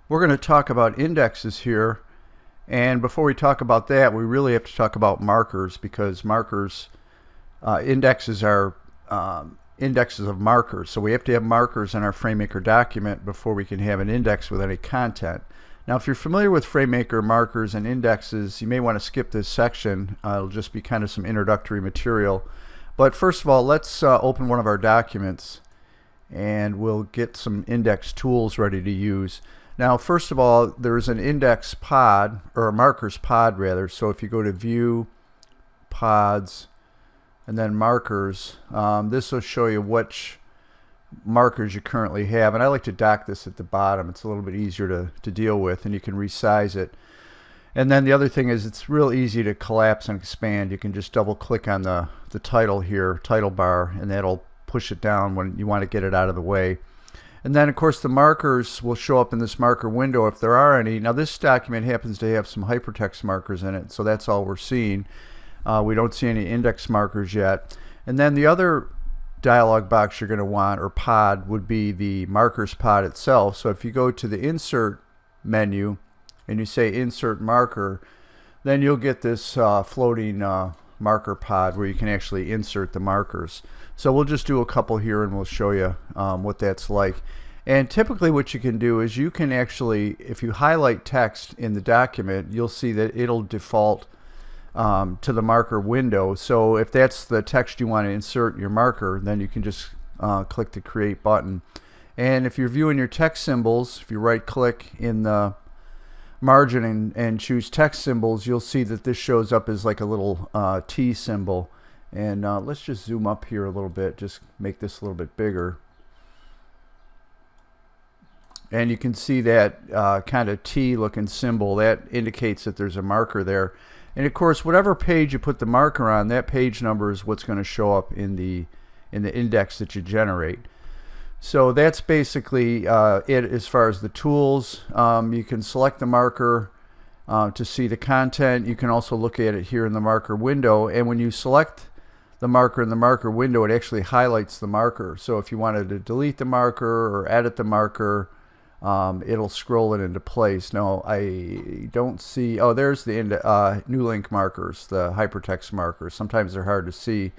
We're going to talk about indexes here, and before we talk about that, we really have to talk about markers, because markers, indexes are indexes of markers. So we have to have markers in our FrameMaker document before we can have an index with any content. Now, if you're familiar with FrameMaker markers and indexes, you may want to skip this section. It'll just be kind of some introductory material. But first of all, let's open one of our documents and we'll get some index tools ready to use. Now, first of all, there's an index pod, or a markers pod rather. So if you go to View, Pods, and then Markers, this will show you which markers you currently have. And I like to dock this at the bottom. It's a little bit easier to deal with, and you can resize it. And then the other thing is it's real easy to collapse and expand. You can just double click on the title here, title bar, and that'll push it down when you want to get it out of the way. And then of course the markers will show up in this marker window if there are any. Now this document happens to have some hypertext markers in it, so that's all we're seeing. We don't see any index markers yet. And then the other dialog box you're going to want, or pod, would be the markers pod itself. So if you go to the insert menu and you say insert marker, then you'll get this floating marker pod where you can actually insert the markers. So we'll just do a couple here and we'll show you what that's like. And typically what you can do is you can actually, if you highlight text in the document, you'll see that it'll default to the marker window. So if that's the text you want to insert in your marker, then you can just click the create button. And if you're viewing your text symbols, if you right click in the margin and choose text symbols, you'll see that this shows up as like a little T symbol. And let's just zoom up here a little bit, just make this a little bit bigger. And you can see that kind of T looking symbol. That indicates that there's a marker there. And of course, whatever page you put the marker on, that page number is what's going to show up in the index that you generate. So that's basically it as far as the tools. You can select the marker to see the content. You can also look at it here in the marker window. And when you select the marker in the marker window, it actually highlights the marker. So if you wanted to delete the marker or edit the marker, it'll scroll it into place. Now I don't see, oh, there's the new link markers, the hypertext markers. Sometimes they're hard to see.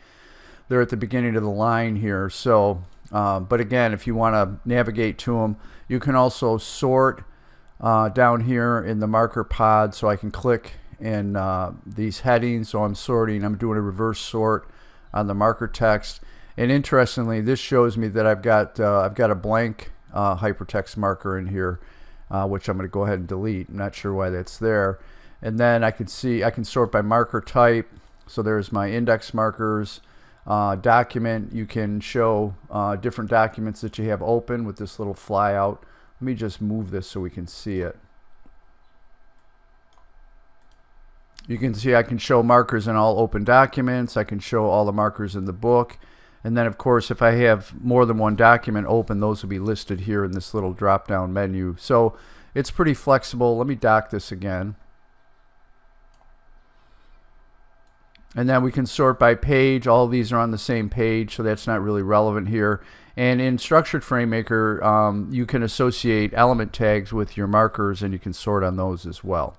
They're at the beginning of the line here. So but again, if you want to navigate to them, you can also sort down here in the marker pod. So I can click in these headings. So I'm sorting, I'm doing a reverse sort on the marker text. And interestingly, this shows me that I've got a blank hypertext marker in here, which I'm going to go ahead and delete. I'm not sure why that's there. And then I can see I can sort by marker type. So there's my index markers. Document, you can show different documents that you have open with this little flyout. Let me just move this so we can see it. You can see I can show markers in all open documents. I can show all the markers in the book. And then of course, if I have more than one document open, those will be listed here in this little drop down menu. So it's pretty flexible. Let me dock this again. And then we can sort by page. All of these are on the same page, so that's not really relevant here. And in Structured FrameMaker, you can associate element tags with your markers, and you can sort on those as well.